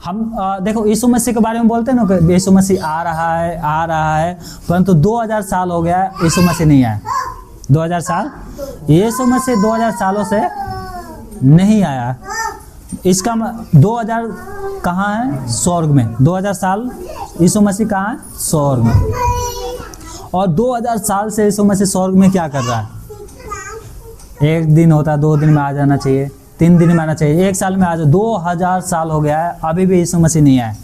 हम देखो यीशु मसीह के बारे में बोलते हैं ना कि यीशु मसीह आ रहा है, परंतु 2000 साल हो गया यीशु मसीह नहीं आया। 2000 साल, यीशु मसीह 2000 सालों से नहीं आया। इसका 2000 कहाँ है? स्वर्ग में। 2000 साल यीशु मसीह कहाँ है? स्वर्ग में। और 2000 साल से यीशु मसीह स्वर्ग में क्या कर रहा है? एक दिन होता, 2 दिन में आ जाना चाहिए, 3 दिन में आना चाहिए, 1 साल में आ जाए। 2000 साल हो गया है, अभी भी यीशु मसीह नहीं आया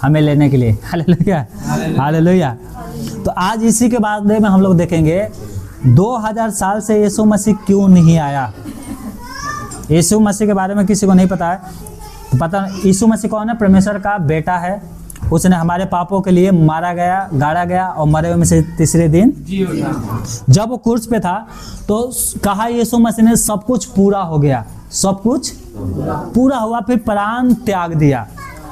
हमें लेने के लिए। Hallelujah, hallelujah. तो आज इसी के बारे में हम लोग देखेंगे 2000 साल से यीशु मसीह क्यों नहीं आया। यीशु मसीह के बारे में किसी को नहीं पता है तो पता, यीशु मसीह कौन है? परमेश्वर का बेटा है। उसने हमारे पापों के लिए मारा गया, गाड़ा गया और मरे हुए में से तीसरे दिन जी उठा। जब वो क्रूस पे था तो कहा यीशु मसीह ने सब कुछ पूरा हो गया, सब कुछ पूरा हुआ, फिर प्राण त्याग दिया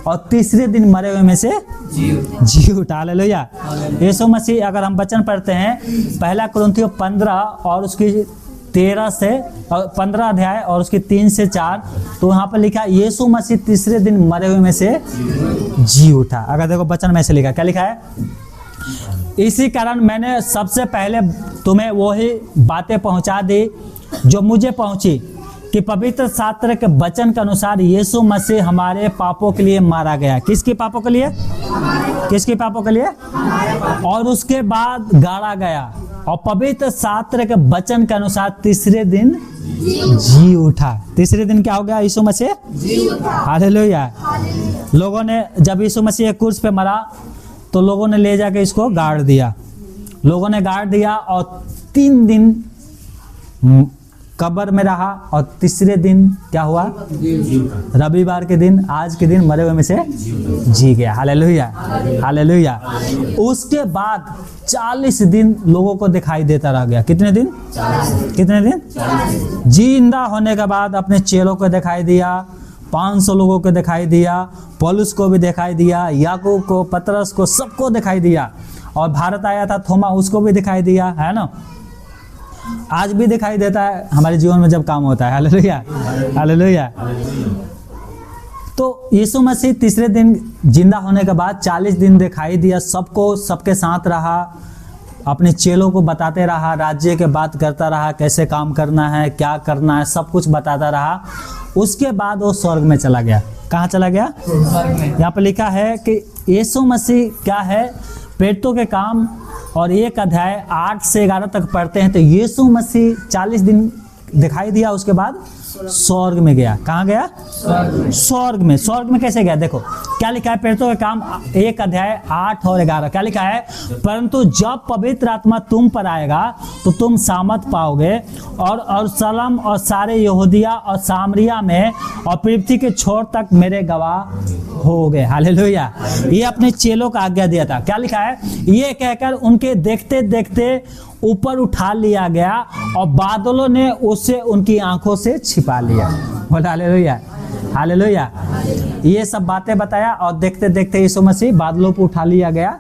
और तीसरे दिन मरे हुए में से जी उठा। हालेलुया। यीशु मसीह, अगर हम वचन पढ़ते हैं 1 कुरिन्थियों 15 और उसकी 13 से 15 अध्याय और उसकी 3 से 4, तो वहाँ पर लिखा यीशु मसीह तीसरे दिन मरे हुए में से जी उठा। अगर देखो वचन में से लिखा, क्या लिखा है? इसी कारण मैंने सबसे पहले तुम्हें वही बातें पहुँचा दी जो मुझे पहुँची, कि पवित्र शास्त्र के वचन के अनुसार यीशु मसीह हमारे पापों के लिए मारा गया। किसके पापों के लिए? किसके पापों के लिए? और उसके बाद गाड़ा गया और पवित्र शास्त्र के वचन के अनुसार तीसरे दिन जी उठा। तीसरे दिन क्या हो गया? यीशु मसीह जी उठा। हालेलुया। लोगों ने, जब यीशु मसीह क्रूस पे मरा तो लोगों ने ले जाके इसको गाड़ दिया। लोगों ने गाड़ दिया और 3 दिन कब्र में रहा और तीसरे दिन क्या हुआ? रविवार के दिन, आज के दिन मरे हुए में से जी गया। Hallelujah, hallelujah. उसके बाद 40 दिन लोगों को दिखाई देता रह गया। कितने दिन? 40। कितने दिन? 40। जिंदा होने के बाद अपने चेलों को दिखाई दिया, 500 लोगों को दिखाई दिया, पौलुस को भी दिखाई दिया, याकूब को, पतरस को, सबको दिखाई दिया। और भारत आया था थोमा, उसको भी दिखाई दिया, है ना। आज भी दिखाई देता है हमारे जीवन में जब काम होता है। Hallelujah, hallelujah. तो यीशु मसीह तीसरे दिन जिंदा होने के बाद 40 दिन दिखाई दिया सबको, सबके साथ रहा, अपने चेलों को बताते रहा, राज्य के बात करता रहा, कैसे काम करना है, क्या करना है, सब कुछ बताता रहा। उसके बाद वो स्वर्ग में चला गया। कहाँ चला गया? यहाँ पर लिखा है कि यीशु मसीह क्या है, प्रेरितों के काम और 1 अध्याय 8 से 11 तक पढ़ते हैं तो यीशु मसीह 40 दिन दिखाई दिया, उसके बाद स्वर्ग में गया। कहाँ गया? स्वर्ग में। स्वर्ग में कैसे गया? देखो क्या लिखा है, प्रेरितों के काम 1 अध्याय 8 और 11, क्या लिखा है? परंतु जब पवित्र आत्मा तुम पर आएगा तो तुम सामर्थ पाओगे और यरूशलेम और सारे यहूदिया और सामरिया में और पृथ्वी के छोर तक मेरे गवाह होगे। हालेलुया। ये अपने चेलों का आज्ञा दिया था। क्या लिखा है? ये कहकर उनके देखते देखते ऊपर उठा लिया गया और बादलों ने उसे उनकी आंखों से छिपा लिया। बोला हालेलुया, हालेलुया। ये सब बातें बताया और देखते देखते यीशु मसीह बादलों पर उठा लिया गया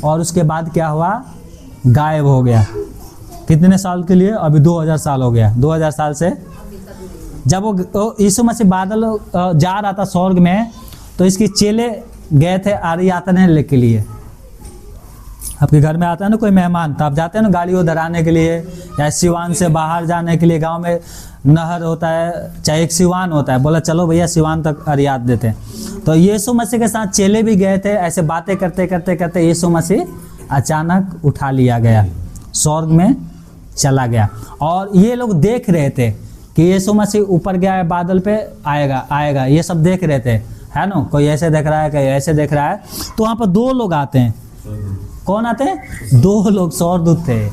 और उसके बाद क्या हुआ? गायब हो गया। कितने साल के लिए? अभी 2000 साल हो गया। 2000 साल से जब वो यीशु मसीह बादल जा रहा था स्वर्ग में तो इसके चेले गए थे आराधना के लिए। आपके घर में आता है ना कोई मेहमान, तो आप जाते हैं ना गाड़ी वो धराने के लिए, या सिवान से बाहर जाने के लिए। गांव में नहर होता है, चाहे एक सिवान होता है, बोला चलो भैया सिवान तक अरियात देते हैं। तो यीशु मसीह के साथ चेले भी गए थे। ऐसे बातें करते करते करते यीशु मसीह अचानक उठा लिया गया, स्वर्ग में चला गया। और ये लोग देख रहे थे कि यीशु मसीह ऊपर गया है, बादल पे आएगा आएगा, ये सब देख रहे थे, है ना। कोई ऐसे देख रहा है, कोई ऐसे देख रहा है। तो वहाँ पर 2 लोग आते हैं। कौन आते हैं? 2 लोग स्वर्गदूत थे।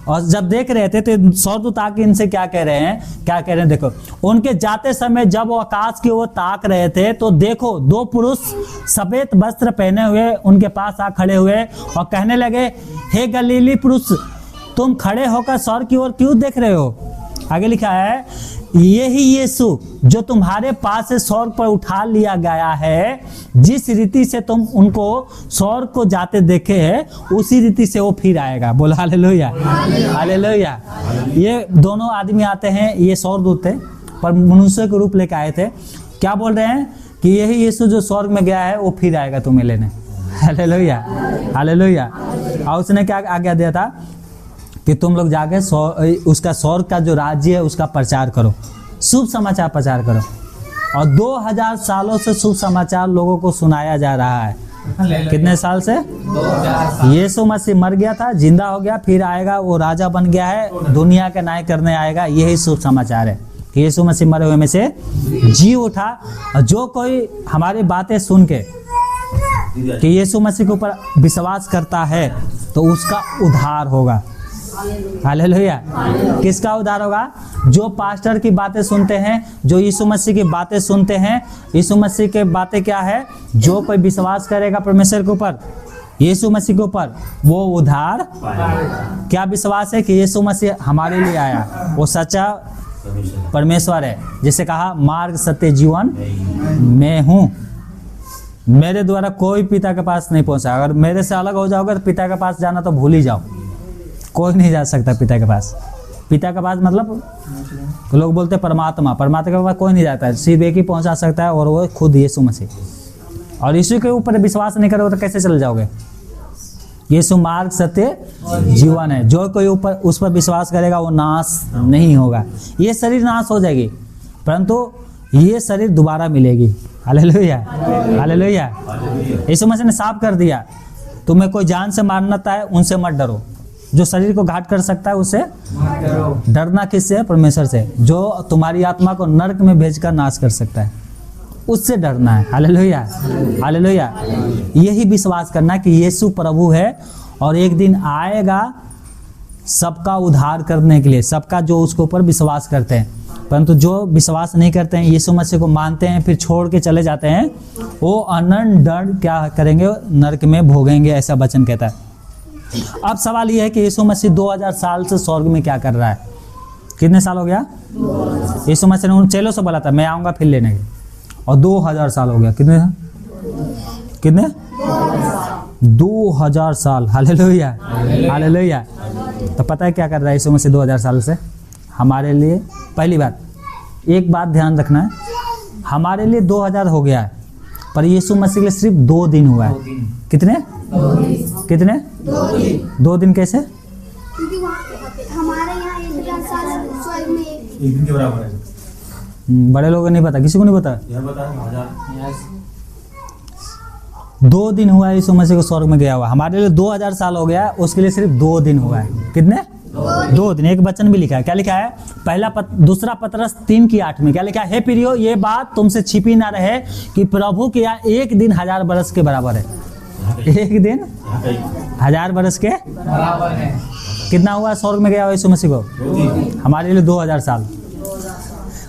और जब देख रहे थे तो स्वर्गदूत आके इनसे क्या कह रहे हैं? क्या कह रहे हैं? देखो, उनके जाते समय जब वो आकाश की ओर ताक रहे थे तो देखो 2 पुरुष सफेद वस्त्र पहने हुए उनके पास आ खड़े हुए और कहने लगे, हे गलीली पुरुष, तुम खड़े होकर स्वर्ग की ओर क्यों देख रहे हो? आगे लिखा है, यही यीशु जो तुम्हारे पास से स्वर्ग पर उठा लिया गया है, जिस रीति से तुम उनको स्वर्ग को जाते देखे हैं उसी रीति से वो फिर आएगा। बोला हालेलुया, हालेलुया। ये दोनों आदमी आते हैं, ये स्वर्गदूत थे पर मनुष्य के रूप लेकर आए थे। क्या बोल रहे हैं कि यही यीशु जो स्वर्ग में गया है वो फिर आएगा तुम्हें लेने। Hallelujah, hallelujah. और उसने क्या आज्ञा दिया था कि तुम लोग जाके उसका स्वर्ग का जो राज्य है उसका प्रचार करो, शुभ समाचार प्रचार करो। और 2000 सालों से शुभ समाचार लोगों को सुनाया जा रहा है। कितने साल से? यीशु मसीह मर गया था, जिंदा हो गया, फिर आएगा, वो राजा बन गया है, दुनिया का न्याय करने आएगा। यही शुभ समाचार है कि यीशु मसीह मरे हुए में से जी उठा। और जो कोई हमारी बातें सुन के कि यीशु मसीह के ऊपर विश्वास करता है तो उसका उद्धार होगा। हालेलुया। किसका उद्धार होगा? जो पास्टर की बातें सुनते हैं, जो यीशु मसीह की बातें सुनते हैं। यीशु मसीह के बातें क्या है? जो कोई विश्वास करेगा परमेश्वर के ऊपर, यीशु मसीह के ऊपर, वो उद्धार। क्या विश्वास है कि यीशु मसीह हमारे लिए आया, वो सच्चा परमेश्वर है, जिसे कहा मार्ग सत्य जीवन मैं हूँ, मेरे द्वारा कोई पिता के पास नहीं पहुंचा। अगर मेरे से अलग हो जाओगे तो पिता के पास जाना तो भूल ही जाओ, कोई नहीं जा सकता पिता के पास। पिता के पास मतलब लोग बोलते परमात्मा, परमात्मा के पास कोई नहीं जाता है, सिर्फ एक ही पहुंचा सकता है, और वो खुद यीशु मसीह। और यीशु के ऊपर विश्वास नहीं करोगे तो कैसे चले जाओगे? यीशु मार्ग सत्य जीवन है, जो कोई ऊपर उस पर विश्वास करेगा वो नाश नहीं होगा। ये शरीर नाश हो जाएगी परंतु ये शरीर दोबारा मिलेगी। Hallelujah, hallelujah. यीशु मसीह ने साफ कर दिया, तुम्हें कोई जान से मारना है उनसे मत डरो, जो शरीर को घात कर सकता है उससे डरना किससे? परमेश्वर से, जो तुम्हारी आत्मा को नरक में भेजकर नाश कर सकता है, उससे डरना है। Hallelujah, hallelujah. यही विश्वास करना कि यीशु प्रभु है और एक दिन आएगा सबका उद्धार करने के लिए, सबका जो उसके ऊपर विश्वास करते हैं। परंतु जो विश्वास नहीं करते हैं, यीशु मसीह को मानते हैं फिर छोड़ के चले जाते हैं, वो अनंत दंड क्या करेंगे? नरक में भोगेंगे, ऐसा वचन कहता है। अब सवाल यह है कि यीशु मसीह 2000 साल से स्वर्ग में क्या कर रहा है? कितने साल हो गया? यीशु मसीह ने उन चेलों से बोला था मैं आऊंगा फिर लेने के, और 2000 साल हो गया। कितने 2000 साल। Hallelujah, hallelujah. तो पता है क्या कर रहा है यीशु मसीह 2000 साल से हमारे लिए? पहली बात, एक बात ध्यान रखना है, हमारे लिए 2000 हो गया है, पर यीशु मसीह के लिए सिर्फ 2 दिन हुआ है। कितने? 2 दिन कैसे? क्योंकि हमारे यहाँ 1000 साल स्वर्ग में एक दिन के बराबर है। बड़े लोगों को नहीं पता, किसी को नहीं पता। यह बता 1000 2 दिन हुआ है यीशु मसीह को स्वर्ग में गया हुआ। हमारे लिए 2000 साल हो गया है, उसके लिए सिर्फ 2 दिन हुआ है। कितने? 2 दिन। एक वचन भी लिखा है, क्या लिखा है? दूसरा पतरस 3:8 में क्या लिखा है? हे प्रियो, ये बात तुमसे छिपी ना रहे कि प्रभु के यहाँ एक दिन 1000 बरस के बराबर है। एक दिन 1000 बरस के बराबर है। कितना हुआ स्वर्ग में गया हुआ यीशु मसीह को? हमारे लिए 2000 साल,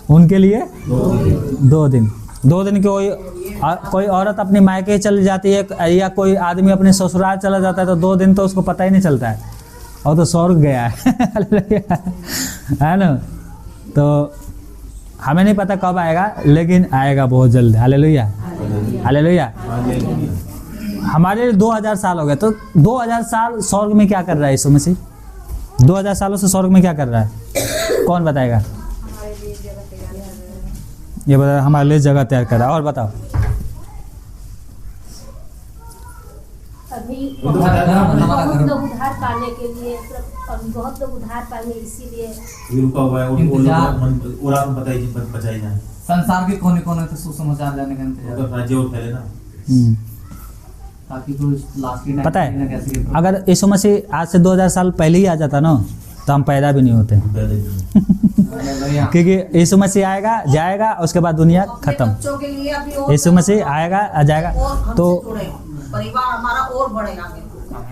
उनके लिए 2 दिन। 2 दिन कोई औरत अपनी मायके चली जाती है या कोई आदमी अपने ससुराल चला जाता है तो 2 दिन तो उसको पता ही नहीं चलता है, और तो स्वर्ग गया है ना। तो हमें नहीं पता कब आएगा, लेकिन आएगा बहुत जल्द। Hallelujah, hallelujah. हमारे लिए 2000 साल हो गए, तो 2000 साल स्वर्ग में क्या कर रहा है यीशु मसीह? 2000 सालों से स्वर्ग में क्या कर रहा है? कौन बताएगा? ये बता, हमारे लिए जगह तैयार कर रहा है। और बताओ। अभी बहुत लोग उद्धार पाने के लिए, बहुत लोग उद्धार पाने इसीलिए रुका हुआ है, और आप बताइए जाए संसार के कोने कोने से सुसमाचार जाने का इंतजार, राज्य और फैले ना, ताकि तो लास्ट की पता है अगर यीशु मसीह आज से 2000 साल पहले ही आ जाता ना तो हम पैदा भी नहीं होते। क्योंकि यीशु मसीह आएगा जाएगा, उसके बाद दुनिया खत्म। यीशु मसीह आएगा जाएगा तो परिवार हमारा और बढ़ेगा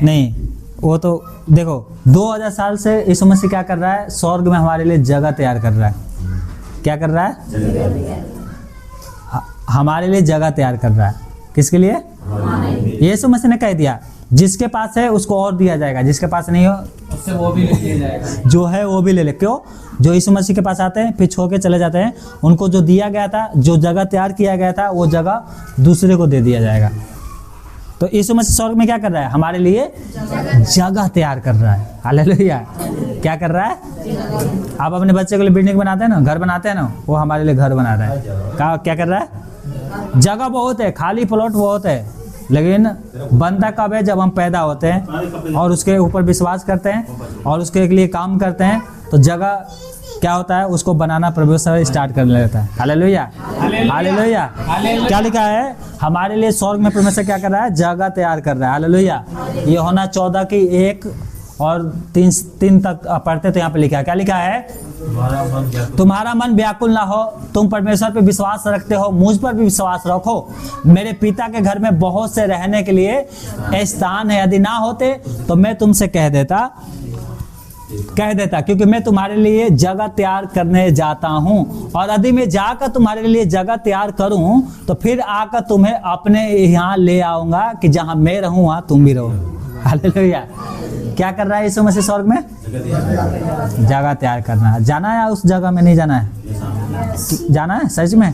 नहीं। वो तो देखो 2000 साल से यीशु मसीह क्या कर रहा है? स्वर्ग में हमारे लिए जगह तैयार कर रहा है। क्या कर रहा है? हमारे लिए जगह तैयार कर रहा है। किसके लिए? यीशु मसीह ने कह दिया जिसके पास है उसको और दिया जाएगा, जिसके पास नहीं हो उससे वो भी ले लिया जाएगा, जो है वो भी ले ले। क्यों? जो यीशु मसीह के पास आते हैं फिर छोड़ के चले जाते हैं, उनको जो दिया गया था, जो जगह तैयार किया गया था, वो जगह दूसरे को दे दिया जाएगा। तो यीशु मसीह स्वर्ग में क्या कर रहा है? हमारे लिए जगह तैयार कर रहा है। हालेलुया। क्या कर रहा है? आप अपने बच्चे के लिए बिल्डिंग बनाते हैं ना, घर बनाते हैं ना, वो हमारे लिए घर बना रहा है। क्या कर रहा है? जगह बहुत है, खाली प्लॉट बहुत है, लेकिन बनता कब है? जब हम पैदा होते हैं और उसके ऊपर विश्वास करते हैं और उसके लिए काम करते हैं, तो जगह क्या होता है? उसको बनाना परमेश्वर स्टार्ट कर लेता है। Hallelujah, hallelujah. क्या लिखा है? हमारे लिए स्वर्ग में परमेश्वर क्या कर रहा है? जगह तैयार कर रहा है। हालेलुया। यूहन्ना 14 की 1 और 3 तक पढ़ते तो यहाँ पे लिखा है, क्या लिखा है? तुम्हारा मन व्याकुल ना हो, तुम परमेश्वर पे विश्वास रखते हो, मुझ पर भी विश्वास रखो। मेरे पिता के घर में बहुत से रहने के लिए स्थान है, यदि ना होते तो मैं तुमसे कह देता, क्योंकि मैं तुम्हारे लिए जगह तैयार करने जाता हूँ। और यदि मैं जाकर तुम्हारे लिए जगह तैयार करूँ तो फिर आकर तुम्हें अपने यहाँ ले आऊंगा, कि जहाँ मैं रहूँ वहाँ तुम भी रहो। हालेलुया। क्या कर रहा है यीशु मसीह स्वर्ग में? जगह तैयार करना है। जाना है उस जगह में? नहीं जाना है? जाना है सच में।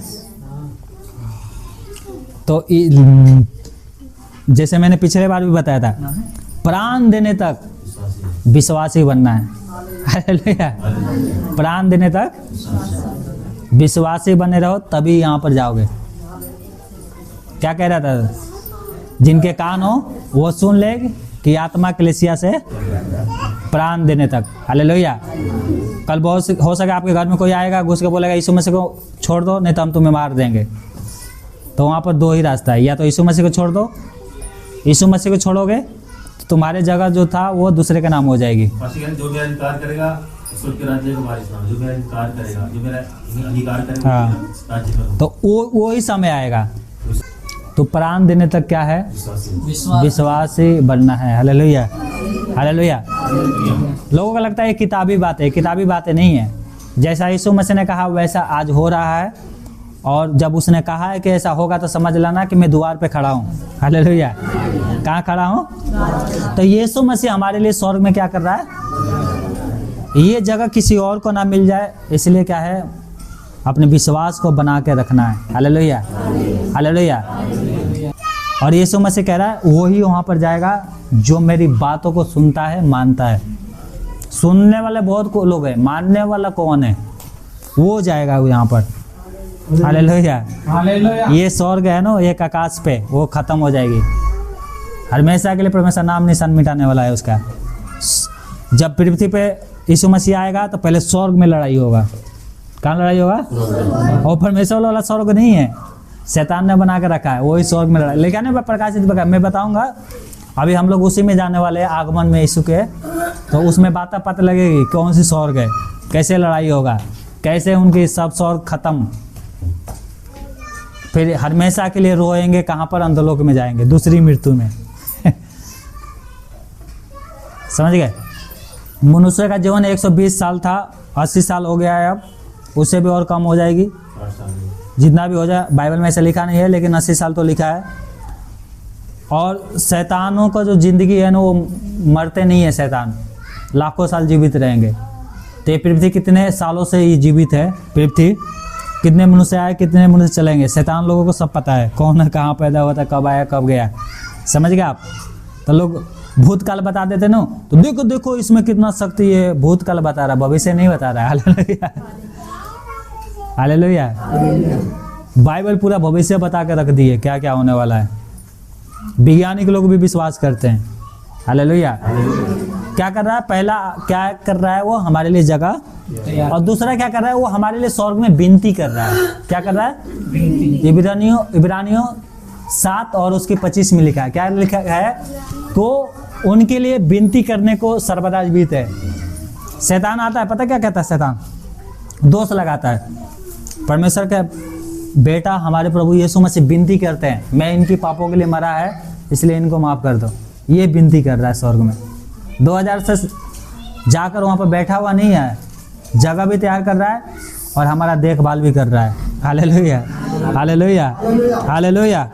तो जैसे मैंने पिछले बार भी बताया था, प्राण देने तक विश्वासी बनना है। हालेलुया। प्राण देने तक विश्वासी बने रहो, तभी यहाँ पर जाओगे। क्या कह रहा था? जिनके कान हो वो सुन ले कि आत्मा कलीसिया से प्राण देने तक। हालेलुया। कल बहुत हो सके आपके घर में कोई आएगा, घुस के बोलेगा यीशु मसीह को छोड़ दो, नहीं तो हम तुम्हें मार देंगे। तो वहाँ पर 2 ही रास्ता है, या तो यीशु मसीह को छोड़ दो। यीशु मसीह को छोड़ोगे तो तुम्हारे जगह जो था वो दूसरे का नाम हो जाएगी। जो मेरा इनकार करेगा स्वर्ग के राज्य का वारिस ना हो। जो मेरा इनकार करेगा, जो मेरा अंगीकार करेगा, हाँ। राज्य में हो। तो वो ही समय आएगा। तो प्राण देने तक क्या है? विश्वासी बनना है। Hallelujah, hallelujah. लोगों को लगता है किताबी बात है, किताबी बातें नहीं है। जैसा यीशु मसीह ने कहा वैसा आज हो रहा है, और जब उसने कहा है कि ऐसा होगा तो समझ लेना कि मैं द्वार पे खड़ा हूँ। हालेलुया। कहाँ खड़ा हूँ? तो यीशु मसीह हमारे लिए स्वर्ग में क्या कर रहा है? ये जगह किसी और को ना मिल जाए, इसलिए क्या है? अपने विश्वास को बना के रखना है। Hallelujah, hallelujah. और यीशु मसीह कह रहा है वही वहाँ पर जाएगा जो मेरी बातों को सुनता है, मानता है। सुनने वाले बहुत लोग हैं, मानने वाला कौन है? वो जाएगा यहाँ पर। Hallelujah, hallelujah. ये स्वर्ग है ना, एक आकाश पे, वो खत्म हो जाएगी हमेशा के लिए। परमेश्वर नाम निशान मिटाने वाला है उसका। जब पृथ्वी पे यीशु मसीह आएगा तो पहले स्वर्ग में लड़ाई होगा। कहाँ लड़ाई होगा? और परमेश्वर वाला स्वर्ग नहीं है, शैतान ने बना के रखा है, वही स्वर्ग में लड़ाई। लेकिन प्रकाशित मैं बताऊंगा, अभी हम लोग उसी में जाने वाले हैं, आगमन में यीशु के। तो उसमें बातें पता लगेगी कौन सी स्वर्ग है, कैसे लड़ाई होगा, कैसे उनकी सब स्वर्ग खत्म। फिर हमेशा के लिए रोएंगे कहाँ पर? अंधलोक में जाएंगे, दूसरी मृत्यु में। समझ गए? मनुष्य का जीवन 120 साल था, 80 साल हो गया है, अब उससे भी और कम हो जाएगी। जितना भी हो जाए, बाइबल में ऐसा लिखा नहीं है, लेकिन 80 साल तो लिखा है। और शैतानों का जो जिंदगी है ना, वो मरते नहीं है। शैतान लाखों साल जीवित रहेंगे। तो ये पृथ्वी कितने सालों से ये जीवित है? पृथ्वी कितने मनुष्य आए, कितने मनुष्य चलेंगे? शैतान लोगों को सब पता है, कौन है, कहाँ पैदा हुआ था, कब आया, कब गया। समझ गए आप? तो लोग भूतकाल बता देते ना, तो देखो देखो इसमें कितना शक्ति है। भूतकाल बता रहा, भविष्य नहीं बता रहा है। Hallelujah, hallelujah. बाइबल पूरा भविष्य बता के रख दी है, क्या क्या होने वाला है। वैज्ञानिक लोग भी विश्वास करते हैं। हालेलुया। क्या कर रहा है? पहला क्या कर रहा है? वो हमारे लिए जगह, और दूसरा क्या कर रहा है? वो हमारे लिए स्वर्ग में विनती कर रहा है। क्या कर रहा है? इब्रानियों 7 और उसके 25 में लिखा है। क्या लिखा है? तो उनके लिए विनती करने को सर्वदा जीवित है। शैतान आता है, पता क्या कहता है? शैतान दोष लगाता है। परमेश्वर का बेटा हमारे प्रभु यीशु मसीह विनती करते हैं, मैं इनकी पापों के लिए मरा है, इसलिए इनको माफ कर दो। ये विनती कर रहा है स्वर्ग में। 2000 से जाकर वहाँ पर बैठा हुआ नहीं है, जगह भी तैयार कर रहा है और हमारा देखभाल भी कर रहा है। Hallelujah, hallelujah, hallelujah,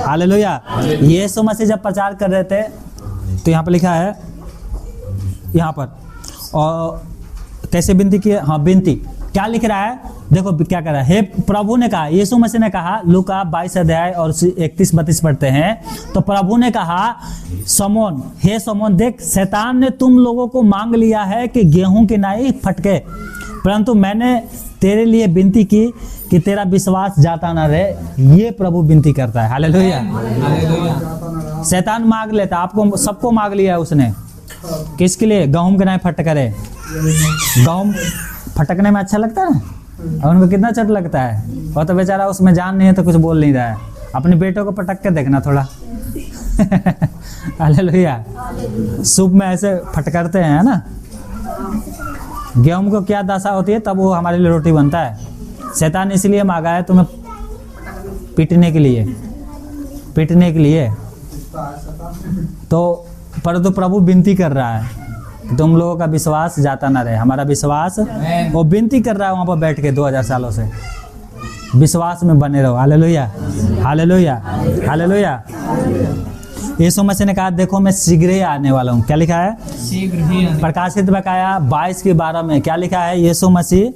hallelujah. Yeshu Masih जब प्रचार कर रहे थे तो यहाँ पर लिखा है, यहाँ पर, और कैसे विनती की? हाँ, विनती क्या लिख रहा है? देखो क्या कर रहा है, हे प्रभु ने कहा, यीशु मसीह ने कहा, लूका 22 अध्याय और 31-32 पढ़ते हैं, तो प्रभु ने कहा, समोन, हे समोन, देख शैतान ने तुम लोगों को मांग लिया है कि गेहूं की नाई फटके, परंतु मैंने तेरे लिए विनती की कि तेरा विश्वास जाता ना रहे। ये प्रभु विनती करता है। हालेलुया। शैतान मांग लेता, आपको सबको मांग लिया है उसने, किसके लिए? गेहूं की नाई फटके। गेहूं फटकने में अच्छा लगता है, और उनको कितना चोट लगता है, और तो बेचारा उसमें जान नहीं है तो कुछ बोल नहीं रहा है। अपने बेटों को पटक के देखना थोड़ा। हालेलुया। सूप में ऐसे फटकरते हैं ना, गेहूं को क्या दशा होती है, तब वो हमारे लिए रोटी बनता है। शैतान इसलिए मांगा है तुम्हें पीटने के लिए, पीटने के लिए। तो परंतु प्रभु विनती कर रहा है कि तुम लोगों का विश्वास जाता ना रहे, हमारा विश्वास, वो विनती कर रहा है वहाँ पर बैठ के 2000 सालों से, विश्वास में बने रहो। Hallelujah, hallelujah, hallelujah. Yeshu Masih ने कहा, देखो मैं शीघ्र ही आने वाला हूँ। क्या लिखा है? शीघ्र ही आने। प्रकाशित बकाया 22:12 में क्या लिखा है? यीशु मसीह,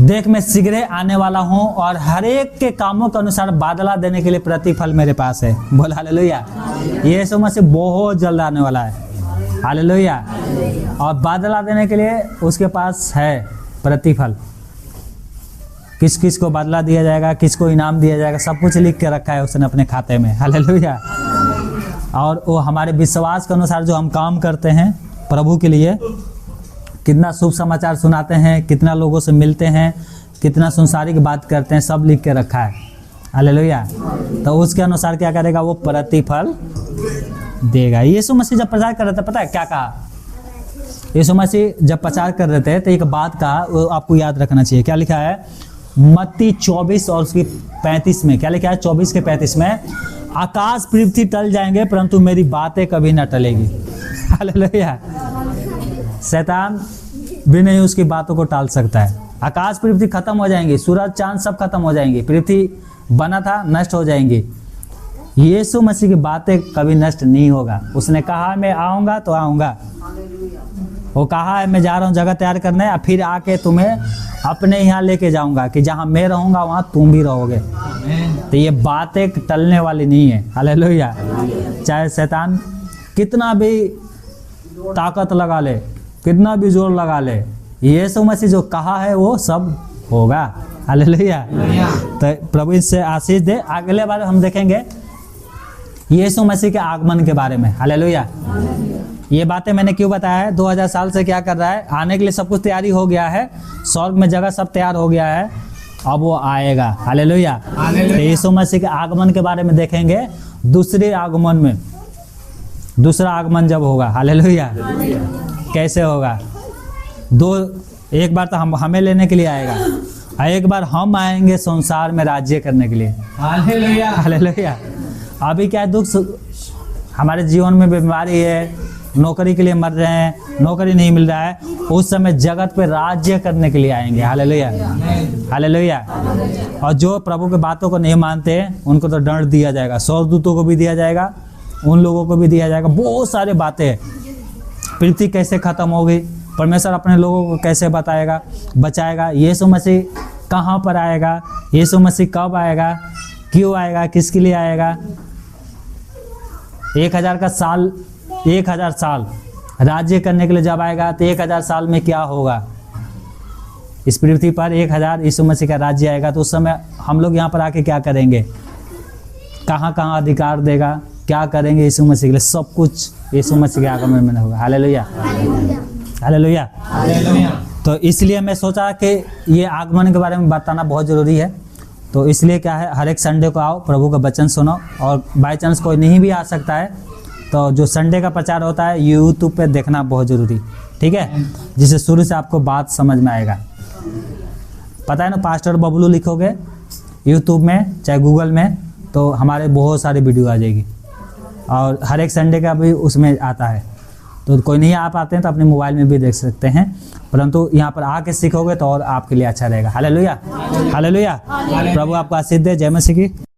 देख मैं शीघ्र ही आने वाला हूँ और हर एक के कामों के अनुसार बादला देने के लिए प्रतिफल मेरे पास है। बोल हालेलुया। यीशु मसीह बहुत जल्द आने वाला है। हालेलुया। और बादला देने के लिए उसके पास है प्रतिफल, किस किस को बादला दिया जाएगा, किसको इनाम दिया जाएगा, सब कुछ लिख के रखा है उसने अपने खाते में। हालेलुया। और वो हमारे विश्वास के अनुसार जो हम काम करते हैं प्रभु के लिए, कितना शुभ समाचार सुनाते हैं, कितना लोगों से मिलते हैं, कितना संसारिक बात करते हैं, सब लिख के रखा है। हालेलुया। तो उसके अनुसार क्या करेगा? वो प्रतिफल देगा। यीशु मसीह जब प्रचार कर रहे थे, पता है क्या कहा? यीशु मसीह जब प्रचार कर रहे थे तो एक बात कहा, वो आपको याद रखना चाहिए। क्या लिखा है? मत्ती 24 और उसकी 35 में क्या लिखा है? 24 के 35 में, आकाश पृथ्वी टल जाएंगे परंतु मेरी बातें कभी न टलेगी। हालेलुया। शैतान भी नहीं उसकी बातों को टाल सकता है। आकाश पृथ्वी खत्म हो जाएंगी, सूरज चांद सब खत्म हो जाएंगी, पृथ्वी बना था नष्ट हो जाएंगी, यीशु मसीह की बातें कभी नष्ट नहीं होगा। उसने कहा मैं आऊँगा तो आऊँगा, वो कहा है मैं जा रहा हूँ जगह तैयार करने, फिर आके तुम्हें अपने यहाँ लेके जाऊँगा कि जहाँ मैं रहूँगा वहाँ तुम भी रहोगे। तो ये बातें टलने वाली नहीं है। हालेलुया। चाहे शैतान कितना भी ताकत लगा ले, कितना भी जोर लगा ले, यीशु मसीह जो कहा है वो सब होगा। हालेलुया। तो प्रभु इससे आशीष दे। अगले बार हम देखेंगे यीशु मसीह के आगमन के बारे में। हालेलुया। ये बातें मैंने क्यों बताया है? 2000 साल से क्या कर रहा है? आने के लिए सब कुछ तैयारी हो गया है, स्वर्ग में जगह सब तैयार हो गया है, अब वो आएगा। हालेलुया। तो यीशु मसीह के आगमन के बारे में देखेंगे दूसरे आगमन में, दूसरा आगमन जब होगा। हालेलुया। कैसे होगा? एक बार तो हमें लेने के लिए आएगा, और एक बार हम आएंगे संसार में राज्य करने के लिए। हालेलुया। हालेलुया। अभी क्या दुख हमारे जीवन में, बीमारी है, नौकरी के लिए मर रहे हैं, नौकरी नहीं मिल रहा है, उस समय जगत पे राज्य करने के लिए आएंगे। हालेलुया। हालेलुया। और जो प्रभु के बातों को नहीं मानते उनको तो दंड दिया जाएगा, स्वर्गदूतों को भी दिया जाएगा, उन लोगों को भी दिया जाएगा। बहुत सारे बातें हैं। पृथ्वी कैसे खत्म होगी, परमेश्वर अपने लोगों को कैसे बताएगा, बचाएगा, यीशु मसीह कहाँ पर आएगा, यीशु मसीह कब आएगा, क्यों आएगा, किसके लिए आएगा। 1000 साल राज्य करने के लिए जब आएगा तो 1000 साल में क्या होगा इस पृथ्वी पर? 1000 यीशु मसीह का राज्य आएगा, तो उस समय हम लोग यहाँ पर आके क्या करेंगे, कहाँ कहाँ अधिकार देगा, क्या करेंगे यीशु मसीह के लिए, सब कुछ यीशु मसीह के आगमन में होगा। हालेलुया। हालेलुया। तो इसलिए मैं सोचा कि ये आगमन के बारे में बताना बहुत ज़रूरी है। तो इसलिए क्या है, हर एक संडे को आओ, प्रभु का वचन सुनो, और बाई चांस कोई नहीं भी आ सकता है तो जो संडे का प्रचार होता है यूट्यूब पे देखना बहुत ज़रूरी, ठीक है, जिससे शुरू से आपको बात समझ में आएगा। पता है ना, पास्टर बबलू लिखोगे यूट्यूब में चाहे गूगल में तो हमारे बहुत सारे वीडियो आ जाएगी, और हर एक संडे का भी उसमें आता है। तो कोई नहीं आ पाते हैं तो अपने मोबाइल में भी देख सकते हैं, परंतु यहाँ पर आके सीखोगे तो और आपके लिए अच्छा रहेगा। हालेलुया। हालेलुया। प्रभु आपको आशीष दे। जय मसीह की।